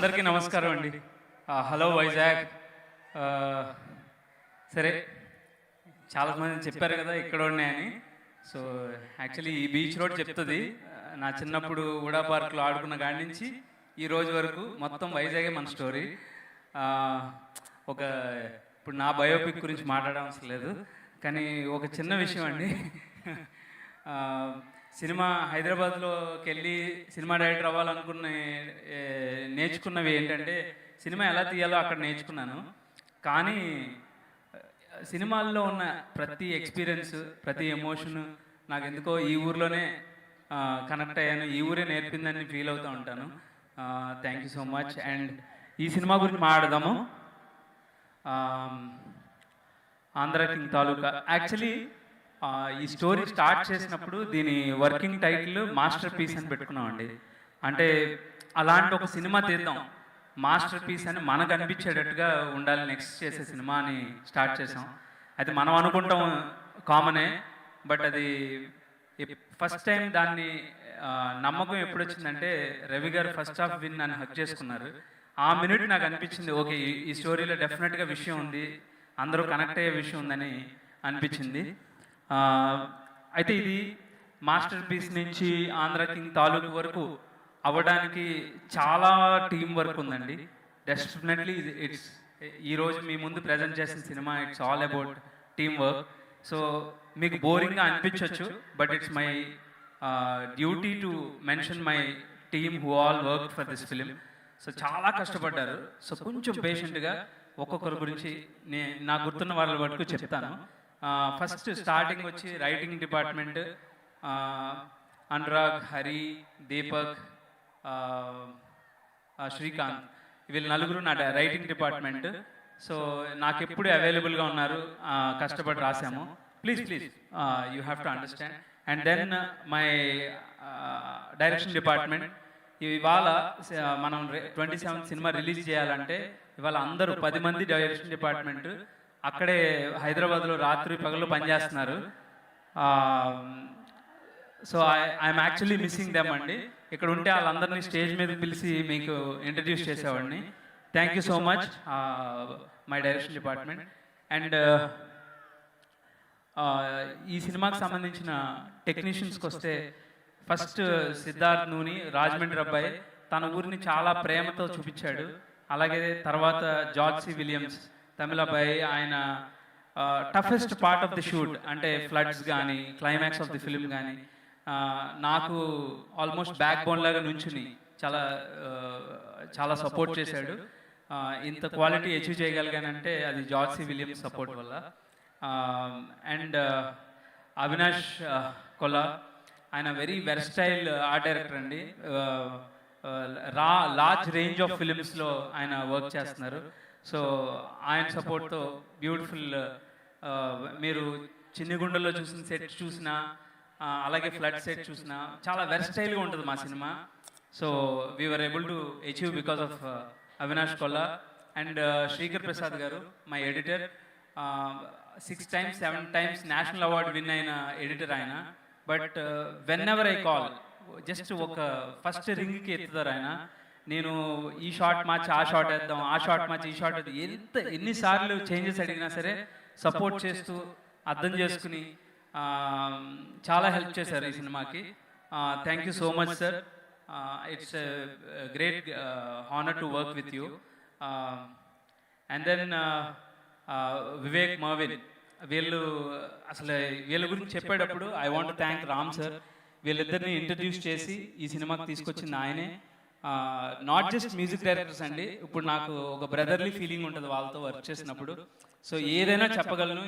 అందరికీ నమస్కారం అండి. హలో వైజాగ్. ఆ, సరే, చాలామంది చెప్పారు కదా ఇక్కడ ఉన్నాయని. సో యాక్చువల్లీ ఈ బీచ్ రోడ్ చెప్తుంది. నా చిన్నప్పుడు ఉడా పార్క్లో ఆడుకున్న కాడి నుంచి ఈ రోజు వరకు మొత్తం వైజాగే మన స్టోరీ. ఆ, ఒక ఇప్పుడు నా బయోపిక్ గురించి మాట్లాడవలసిన లేదు, కానీ ఒక చిన్న విషయం అండి. ఆ, సినిమా హైదరాబాద్లోకి వెళ్ళి సినిమా డైరెక్టర్ అవ్వాలనుకున్న నేర్చుకున్నవి ఏంటంటే సినిమా ఎలా తీయాలో అక్కడ నేర్చుకున్నాను. కానీ సినిమాల్లో ఉన్న ప్రతి ఎక్స్పీరియన్స్, ప్రతి ఎమోషను నాకు ఎందుకో ఈ ఊర్లోనే కనెక్ట్ అయ్యాను, ఈ ఊరే నేర్పిందని ఫీల్ అవుతూ ఉంటాను. Thank you so much. And ఈ సినిమా గురించి మాట్లాడదాము. ఆంధ్ర కింగ్ తాలూకా. యాక్చువల్లీ ఈ స్టోరీ స్టార్ట్ చేసినప్పుడు దీని వర్కింగ్ టైటిల్ మాస్టర్ పీస్ అని పెట్టుకున్నామండి. అంటే అలాంటి ఒక సినిమా తీద్దాం, మాస్టర్ పీస్ అని మనకు అనిపించేటట్టుగా ఉండాలి నెక్స్ట్ చేసే సినిమా అని స్టార్ట్ చేసాం. అయితే మనం అనుకుంటాం కామనే, బట్ అది ఫస్ట్ టైం దాన్ని నమ్మకం ఎప్పుడు వచ్చిందంటే రవి గారు ఫస్ట్ హాఫ్ విన్ అని హక్ చేసుకున్నారు. ఆ మినిట్ నాకు అనిపించింది, ఓకే ఈ స్టోరీలో డెఫినెట్గా విషయం ఉంది, అందరూ కనెక్ట్ అయ్యే విషయం ఉందని అనిపించింది. అయితే ఇది మాస్టర్ పీస్ నుంచి ఆంధ్ర కింగ్ తాలూకు వరకు అవ్వడానికి చాలా టీం వర్క్ ఉందండి. డెఫినెట్లీ ఇట్స్ ఈరోజు మీ ముందు ప్రజెంట్ చేసిన cinema it's all about team work. So మీకు బోరింగ్గా అనిపించవచ్చు, but it's my duty to mention my team who all work for this film. So చాలా కష్టపడ్డారు. సో కొంచెం పేషెంట్గా ఒక్కొక్కరి గురించి నాకు గుర్తున్న వాళ్ళ వరకు చెప్తాను. ఫస్ట్ స్టార్టింగ్ వచ్చి రైటింగ్ డిపార్ట్మెంట్, అనురాగ్, హరి, దీపక్, శ్రీకాంత్, వీళ్ళు నలుగురు నా రైటింగ్ డిపార్ట్మెంట్. సో నాకు ఎప్పుడు అవైలబుల్గా ఉన్నారు, కష్టపడి రాసాము. Please you have to understand. And then my direction department. ఇవాళ మనం 27 సినిమా రిలీజ్ చేయాలంటే ఇవాళ అందరూ 10 మంది డైరెక్షన్ డిపార్ట్మెంట్ అక్కడే హైదరాబాద్లో రాత్రి పగలు పనిచేస్తున్నారు. So I'm actually missing them అండి. ఇక్కడ ఉంటే వాళ్ళందరినీ స్టేజ్ మీద పిలిచి మీకు ఇంట్రడ్యూస్ చేసేవాడిని. Thank you so much my direction department. And ఈ సినిమాకి సంబంధించిన టెక్నీషియన్స్కి వస్తే ఫస్ట్ సిద్ధార్థ్ నూని, రాజమండ్రి అబ్బాయి, తన ఊరిని చాలా ప్రేమతో చూపించాడు. అలాగే తర్వాత జార్జ్ సి విలియమ్స్, తమిళ అబ్బాయి, ఆయన toughest part of the shoot అంటే ఫ్లడ్స్ కానీ క్లైమాక్స్ ఆఫ్ ది ఫిలిం కానీ నాకు ఆల్మోస్ట్ బ్యాక్ బోన్ లాగా నుంచుని చాలా సపోర్ట్ చేశాడు. ఇంత క్వాలిటీ అచీవ్ చేయగలిగానంటే అది జార్జ్ సి విలియమ్స్ సపోర్ట్ వల్ల. అండ్ అవినాష్ కొల్లా, ఆయన వెరీ వెర్స్టైల్ ఆర్ట్ డైరెక్టర్ అండి. లార్జ్ రేంజ్ ఆఫ్ ఫిలిమ్స్లో ఆయన వర్క్ చేస్తున్నారు. సో ఆయన సపోర్ట్తో బ్యూటిఫుల్, మీరు చిన్నగుండలో చూసిన సెట్ చూసినా, అలాగే ఫ్లడ్ సెట్ చూసినా చాలా వెర్స్టైల్గా ఉంటుంది మా సినిమా. So we are able to achieve because of Avinash Kolla. And Srikar Prasad garu, my editor, 6 times 7 times national award win అయిన ఎడిటర్ ఆయన. But whenever I call, just ఒక ఫస్ట్ రింగ్కి ఎత్తుతారు ఆయన. నేను ఈ షార్ట్ మార్చి ఆ షార్ట్ వేద్దాం, ఆ షార్ట్ మార్చి ఈ షార్ట్ వేద్దాం, ఎన్నిసార్లు చేంజెస్ అడిగినా సరే సపోర్ట్ చేస్తూ అర్థం చేసుకుని చాలా హెల్ప్ చేశారు ఈ సినిమాకి. Thank you so much sir. It's great honour to work with you. And then Vivek, Mervin, వీళ్ళ గురించి చెప్పేటప్పుడు I want thank Ram sir. వీళ్ళిద్దరిని ఇంట్రడ్యూస్ చేసి ఈ సినిమాకి తీసుకొచ్చింది ఆయనే. నాట్ జస్ట్ మ్యూజిక్ డైరెక్టర్స్ అండి, ఇప్పుడు నాకు ఒక బ్రదర్లీ ఫీలింగ్ ఉంటుంది వాళ్ళతో వర్క్ చేసినప్పుడు. సో ఏదైనా చెప్పగలను,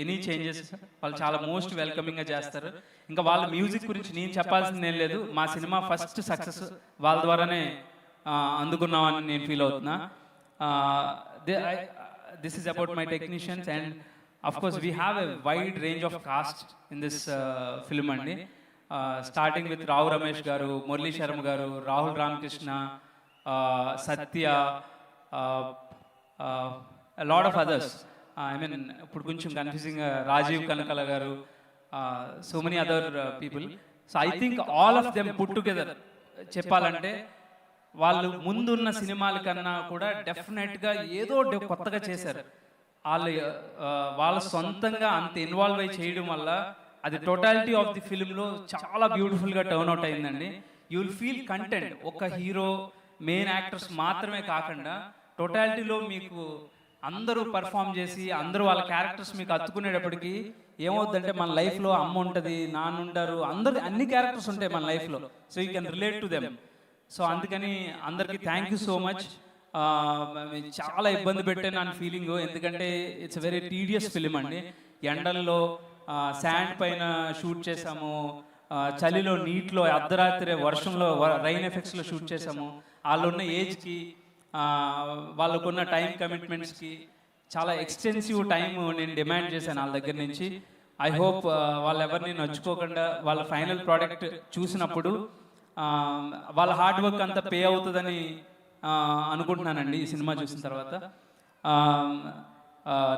ఎనీ చేంజెస్ వాళ్ళు చాలా మోస్ట్ వెల్కమింగ్గా చేస్తారు. ఇంకా వాళ్ళ మ్యూజిక్ గురించి నేను చెప్పాల్సింది ఏం లేదు, మా సినిమా ఫస్ట్ సక్సెస్ వాళ్ళ ద్వారానే అందుకున్నామని నేను ఫీల్ అవుతున్నా. This is about my technicians. And of course we have a wide range of cast in this film అండి. Starting with Rao Ramesh garu, Murali Sharma garu, Rahul Ramakrishna, Satya, lot of others. I mean ఇప్పుడు కొంచెం confusing, Rajeev Kanakala garu, so many other people. So I think all of them put together చెప్పాలంటే వాళ్ళు ముందున్న సినిమాల కన్నా కూడా డెఫినెట్గా ఏదో కొత్తగా చేశారు. వాళ్ళు వాళ్ళ సొంతంగా అంత ఇన్వాల్వ్ అయి చేయడం వల్ల అది టోటాలిటీ ఆఫ్ ది ఫిల్మ్లో చాలా బ్యూటిఫుల్గా టర్న్ అవుట్ అయిందండి. You will feel content. ఒక హీరో, మెయిన్ యాక్టర్స్ మాత్రమే కాకుండా టోటాలిటీలో మీకు అందరూ పర్ఫామ్ చేసి అందరూ వాళ్ళ క్యారెక్టర్స్ మీకు అత్తుకునేటప్పటికి ఏమవుతుందంటే మన లైఫ్లో అమ్మ ఉంటుంది, నాన్న ఉంటారు, అందరు అన్ని క్యారెక్టర్స్ ఉంటాయి మన లైఫ్లో. So you can relate to them. So అందుకని అందరికీ థ్యాంక్ యూ సో మచ్. చాలా ఇబ్బంది పెట్టే నా ఫీలింగ్, ఎందుకంటే ఇట్స్ వెరీ టీడియస్ ఫిలిం అండి. ఎండల్లో శాండ్ పైన షూట్ చేసాము, చలిలో నీటిలో అర్ధరాత్రి వర్షంలో రైన్ ఎఫెక్ట్స్లో షూట్ చేసాము. వాళ్ళు ఉన్న ఏజ్కి వాళ్ళకున్న టైం కమిట్మెంట్స్కి చాలా ఎక్స్టెన్సివ్ టైం నేను డిమాండ్ చేశాను వాళ్ళ దగ్గర నుంచి. ఐ హోప్ వాళ్ళు ఎవరిని నచ్చుకోకుండా వాళ్ళ ఫైనల్ ప్రోడక్ట్ చూసినప్పుడు వాళ్ళ హార్డ్ వర్క్ అంతా పే అవుతుందని అనుకుంటున్నానండి ఈ సినిమా చూసిన తర్వాత.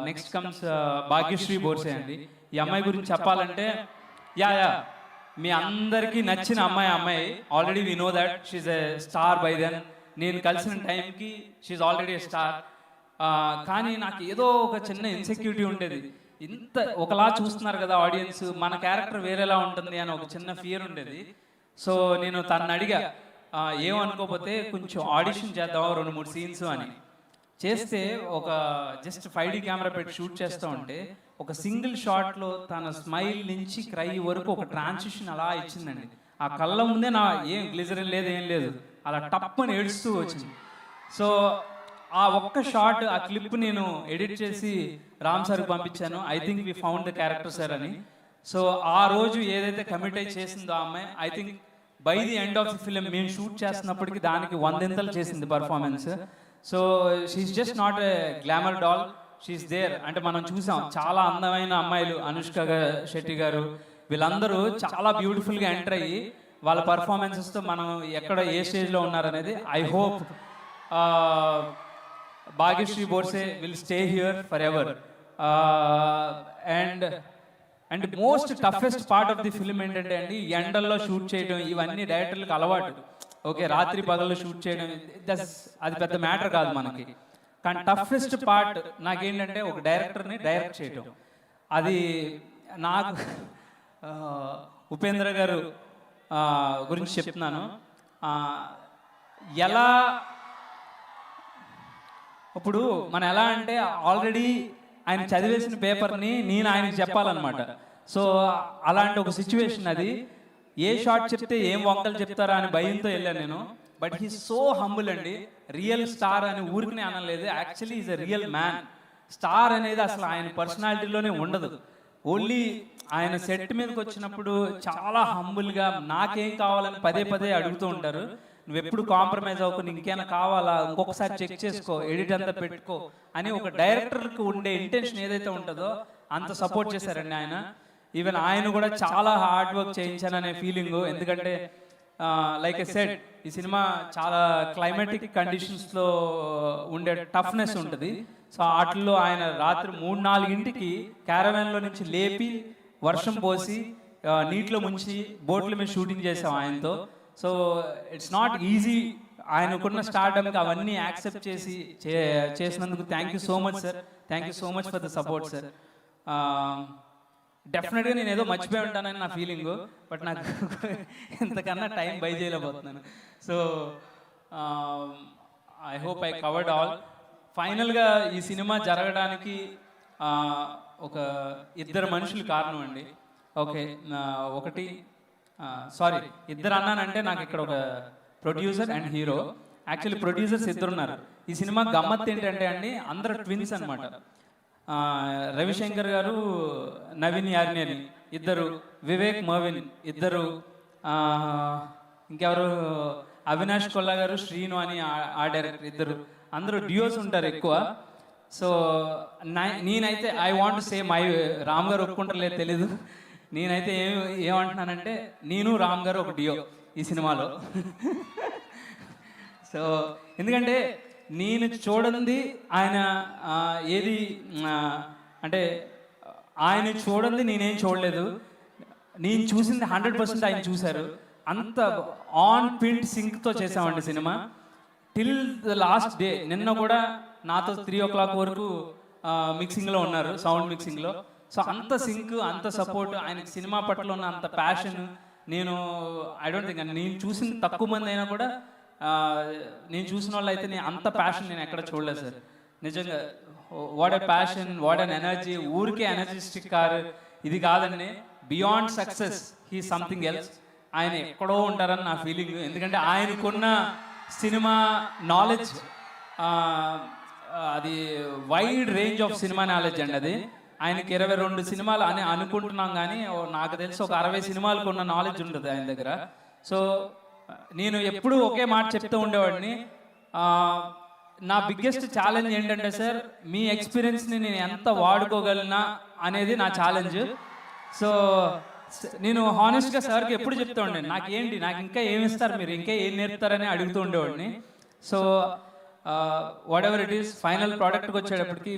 నెక్స్ట్ కమ్స్ భాగ్యశ్రీ బోర్సే అండి. ఈ అమ్మాయి గురించి చెప్పాలంటే యా మీ అందరికీ నచ్చిన అమ్మాయి. Already we know that she's a star by then. నేను కలిసిన టైంకి షీఈ్ ఆల్రెడీ ఎ స్టార్. కానీ నాకు ఏదో ఒక చిన్న ఇన్సెక్యూరిటీ ఉండేది. ఇంత ఒకలా చూస్తున్నారు కదా ఆడియన్స్, మన క్యారెక్టర్ వేరేలా ఉంటుంది అని ఒక చిన్న ఫియర్ ఉండేది. సో నేను తనని అడిగా, ఏమనుకోకపోతే కొంచెం ఆడిషన్ చేద్దాం 2-3 సీన్స్ అని. చేస్తే ఒక జస్ట్ 5D కెమెరా పెట్టి షూట్ చేస్తూ ఉంటే ఒక సింగిల్ షాట్లో తన స్మైల్ నుంచి క్రై వరకు ఒక ట్రాన్సిషన్ అలా ఇచ్చిందండి. ఆ కళ్ళ ముందే నా ఏం గ్లిజరిన్ లేదు, ఏం లేదు, అలా టప్పని ఏడుస్తూ వచ్చింది. సో ఆ ఒక్క షాట్, ఆ క్లిప్ నేను ఎడిట్ చేసి రామ్ సార్కి పంపించాను. I think we found the character sir అని. సో ఆ రోజు ఏదైతే కమిట్ అయి చేసిందో ఆ అమ్మాయి, I think by the end of the film మేము షూట్ చేస్తున్నప్పటికీ దానికి 100 చేసింది performance. So she's just not a glamour doll, she's there. అంటే మనం చూసాం చాలా అందమైన అమ్మాయిలు, అనుష్క శెట్టి గారు, వీళ్ళందరూ చాలా బ్యూటిఫుల్గా ఎంటర్ అయ్యి వాళ్ళ పర్ఫార్మెన్సెస్తో మనం ఎక్కడ ఏ స్టేజ్లో ఉన్నారనేది. I hope Bhagyashri Borse will stay here forever. And most toughest part of the film ఏంటంటే అండి, ఎండల్లో షూట్ చేయడం ఇవన్నీ డైరెక్టర్లకు అలవాటు. ఓకే, రాత్రి పగల్లో షూట్ చేయడం అది పెద్ద మ్యాటర్ కాదు మనకి. కానీ టఫెస్ట్ పార్ట్ నాకేంటంటే ఒక డైరెక్టర్ని డైరెక్ట్ చేయడం. అది నాకు ఉపేంద్ర గారు గురించి చెప్తున్నాను. ఎలా ఇప్పుడు మనం ఎలా అంటే ఆల్రెడీ ఆయన చదివేసిన పేపర్ని నేను ఆయనకి చెప్పాలన్నమాట. సో అలాంటి ఒక సిచ్యువేషన్ అది. ఏ షార్ట్ చెప్తే ఏం వంకలు చెప్తారా అని భయంతో వెళ్ళాను నేను. బట్ హీ సో హంబుల్ అండి. రియల్ స్టార్ అని ఊరికనే అనలేదు, actually is a real man. Star అనేది అసలు ఆయన పర్సనాలిటీలోనే ఉండదు. ఓన్లీ ఆయన సెట్ మీదకి వచ్చినప్పుడు చాలా హంబుల్గా నాకేం కావాలని పదే అడుగుతూ ఉంటారు. నువ్వు ఎప్పుడు కాంప్రమైజ్ అవ్వకు, ఇంకేమైనా కావాలా, ఇంకొకసారి చెక్ చేసుకో, ఎడిట్ అంతా పెట్టుకో అని ఒక డైరెక్టర్కి ఉండే ఇంటెన్షన్ ఏదైతే ఉంటుందో అంత సపోర్ట్ చేశారండి ఆయన. ఈవెన్ ఆయన కూడా చాలా హార్డ్ వర్క్ చేయించాననే ఫీలింగ్. ఎందుకంటే లైక్ ఎ సెడ్, ఈ సినిమా చాలా క్లైమాటిక్ కండిషన్స్లో ఉండే టఫ్నెస్ ఉంటుంది. సో వాటిల్లో ఆయన రాత్రి 3-4 క్యారవాన్లో నుంచి లేపి వర్షం పోసి నీటిలో ముంచి బోట్ల మీద షూటింగ్ చేసాం ఆయనతో. So it's not easy. ఆయనకున్న స్టార్డమ్కి అవన్నీ యాక్సెప్ట్ చేసినందుకు thank you so much sir. Thank you so much for the support sir. డెఫినెట్గా నేను ఏదో మర్చిపోయి ఉంటానని నా ఫీలింగ్, బట్ నాకు ఇంతకన్నా టైం బై చేయలేకపోతున్నాను. So I hope I covered all. ఫైనల్గా ఈ సినిమా జరగడానికి ఒక 2 మనుషులు కారణం అండి. ఓకే, ఒకటి సారీ 2 అన్నానంటే నాకు ఇక్కడ ఒక producer and hero. Actually producers 2 ఉన్నారు. ఈ సినిమా గమ్మత్ ఏంటంటే అండి, అందరు ట్విన్స్ అనమాట. రవిశంకర్ గారు, నవీన్ యాజ్ఞని 2, వివేక్ మర్విన్ 2, ఇంకెవరు అవినాష్ కొల్లా గారు, శ్రీను అని ఆ డైరెక్టర్ 2. అందరూ డ్యూయోస్ ఉంటారు ఎక్కువ. సో నేనైతే I want say my Ram గారు ఒప్పుకుంటారలేదు తెలీదు, నేనైతే ఏమంటున్నానంటే నేను రామ్ గారు ఒక డ్యూయో ఈ సినిమాలో. సో ఎందుకంటే నేను చూడండి ఆయన ఏది అంటే ఆయన చూడండి నేనేం చూడలేదు, నేను చూసింది 100% ఆయన చూశారు. అంత ఆన్ పింట్ సింక్తో చేసామండి cinema. Till the last day. నిన్న కూడా నాతో 3 o'clock వరకు మిక్సింగ్లో ఉన్నారు, సౌండ్ మిక్సింగ్లో. సో అంత సింక్, అంత సపోర్ట్, ఆయనకి సినిమా పట్ల ఉన్న అంత ప్యాషన్ నేను ఐ డోంట్ థింక్, నేను చూసిన తక్కువ మంది అయినా కూడా నేను చూసిన వాళ్ళు అయితే అంత ప్యాషన్ నేను ఎక్కడ చూడలేదు సార్. నిజంగా what a passion, what an energy. ఊరికే ఎనర్జిస్టిక్ కారు ఇది కాదండి, beyond success he something else. ఆయన ఎక్కడో ఉంటారని నా ఫీలింగ్. ఎందుకంటే ఆయనకున్న సినిమా నాలెడ్జ్, అది wide range of cinema knowledge అండి. అది ఆయనకి 22 సినిమాలు అని అనుకుంటున్నాం, కానీ నాకు తెలిసి ఒక 60 సినిమాలకు ఉన్న నాలెడ్జ్ ఉంటుంది ఆయన దగ్గర. సో నేను ఎప్పుడూ ఒకే మాట చెప్తూ ఉండేవాడిని, నా బిగ్గెస్ట్ ఛాలెంజ్ ఏంటంటే సార్, మీ ఎక్స్పీరియన్స్ని నేను ఎంత వాడుకోగలనా అనేది నా ఛాలెంజ్. సో నేను హానెస్ట్గా సార్కి ఎప్పుడు చెప్తూ ఉండే, నాకు ఇంకా ఏమి ఇస్తారు మీరు, ఇంకా ఏం నేర్పుతారని అడుగుతూ ఉండేవాడిని. So what ever it is, final ప్రోడక్ట్కి వచ్చేటప్పటికి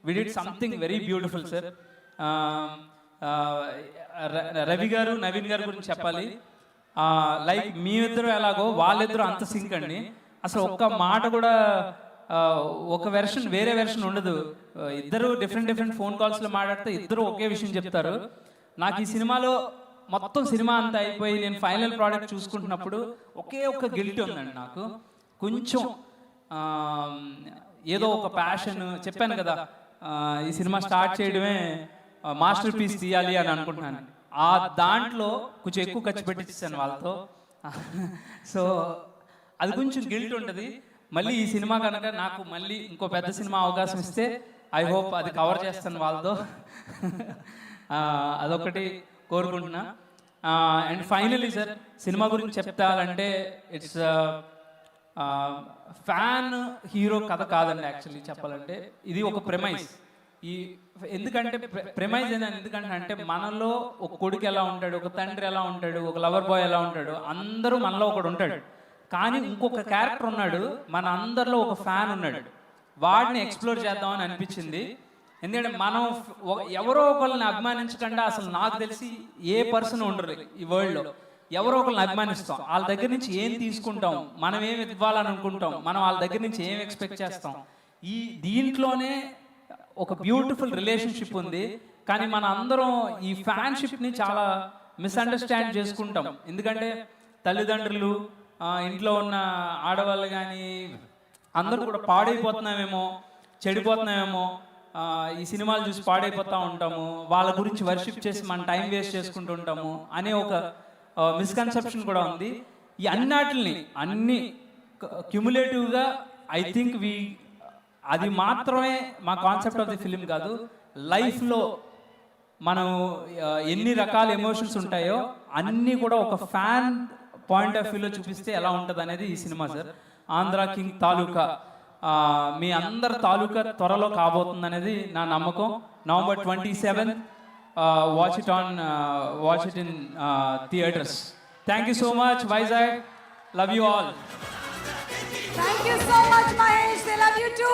we did something very beautiful sir. Ravi గారు, నవీన్ గారి గురించి చెప్పాలి. లైక్ మీ ఇద్దరు ఎలాగో వాళ్ళిద్దరూ అంత సింక్ అండి. అసలు ఒక్క మాట కూడా ఒక వెర్షన్ వేరే వెర్షన్ ఉండదు. ఇద్దరు డిఫరెంట్ ఫోన్ కాల్స్లో మాట్లాడితే ఇద్దరు ఒకే విషయం చెప్తారు. నాకు ఈ సినిమాలో మొత్తం సినిమా అంతా అయిపోయి నేను ఫైనల్ ప్రోడక్ట్ చూసుకుంటున్నప్పుడు ఒకే ఒక్క గిల్ట్ ఉందండి నాకు. కొంచెం ఏదో ఒక ప్యాషన్, చెప్పాను కదా ఈ సినిమా స్టార్ట్ చేయడమే మాస్టర్ పీస్ తీయాలి అని అనుకుంటున్నాను. ఆ దాంట్లో కొంచెం ఎక్కువ ఖర్చు పెట్టించాను వాళ్ళతో. సో అది కొంచెం గిల్ట్ ఉంటుంది. మళ్ళీ ఈ సినిమా కనుక నాకు మళ్ళీ ఇంకో పెద్ద సినిమా అవకాశం ఇస్తే ఐ హోప్ అది కవర్ చేస్తాను వాళ్ళతో. అదొకటి కోరుకుంటున్నా. అండ్ ఫైనలీ సార్, సినిమా గురించి చెప్తానంటే ఇట్స్ ఫ్యాన్ హీరో కథ కాదండి. యాక్చువల్లీ చెప్పాలంటే ఇది ఒక ప్రెమైజ్. ఎందుకంటే ప్రెమైజ్ ఎందుకంటే అంటే మనలో ఒక కొడుకు ఎలా ఉంటాడు, ఒక తండ్రి ఎలా ఉంటాడు, ఒక లవర్ బాయ్ ఎలా ఉంటాడు, అందరూ మనలో ఒకడు ఉంటాడు. కానీ ఇంకొక క్యారెక్టర్ ఉన్నాడు, మన అందరిలో ఒక ఫ్యాన్ ఉన్నాడు. వాడిని ఎక్స్ప్లోర్ చేద్దామని అనిపించింది. ఎందుకంటే మనం ఎవరో ఒకళ్ళని అభిమానించకుండా అసలు నాకు తెలిసి ఏ పర్సన్ ఉండరు ఈ వరల్డ్లో. ఎవరో ఒకరిని అభిమానిస్తాం, వాళ్ళ దగ్గర నుంచి ఏం తీసుకుంటాం, మనం ఏం ఇవ్వాలని అనుకుంటాం, మనం వాళ్ళ దగ్గర నుంచి ఏం ఎక్స్పెక్ట్ చేస్తాం. దీంట్లోనే ఒక బ్యూటిఫుల్ రిలేషన్షిప్ ఉంది. కానీ మన అందరం ఈ ఫ్యాన్షిప్ని చాలా మిస్అండర్స్టాండ్ చేసుకుంటాం. ఎందుకంటే తల్లిదండ్రులు, ఇంట్లో ఉన్న ఆడవాళ్ళు కానీ అందరూ కూడా పాడైపోతున్నామేమో, చెడిపోతున్నామేమో, ఈ సినిమాలు చూసి పాడైపోతూ ఉంటాము, వాళ్ళ గురించి వర్షిప్ చేసి మన టైం వేస్ట్ చేసుకుంటూ ఉంటాము అనే ఒక మిస్కన్సెప్షన్ కూడా ఉంది. ఈ అన్ని క్యుములేటివ్గా ఐ థింక్ అది మాత్రమే మా కాన్సెప్ట్ ఆఫ్ ది ఫిలిం కాదు. లైఫ్లో మనం ఎన్ని రకాల ఎమోషన్స్ ఉంటాయో అన్నీ కూడా ఒక ఫ్యాన్ పాయింట్ ఆఫ్ వ్యూలో చూపిస్తే ఎలా ఉంటుంది అనేది ఈ సినిమా సార్. ఆంధ్ర కింగ్ తాలూకా మీ అందరి తాలూకా త్వరలో కాబోతుంది అనేది నా నమ్మకం. November 27th, watch it in theaters. Thank you so much, Vizag. Love you all. Thank you so much, Mahesh. They love you too.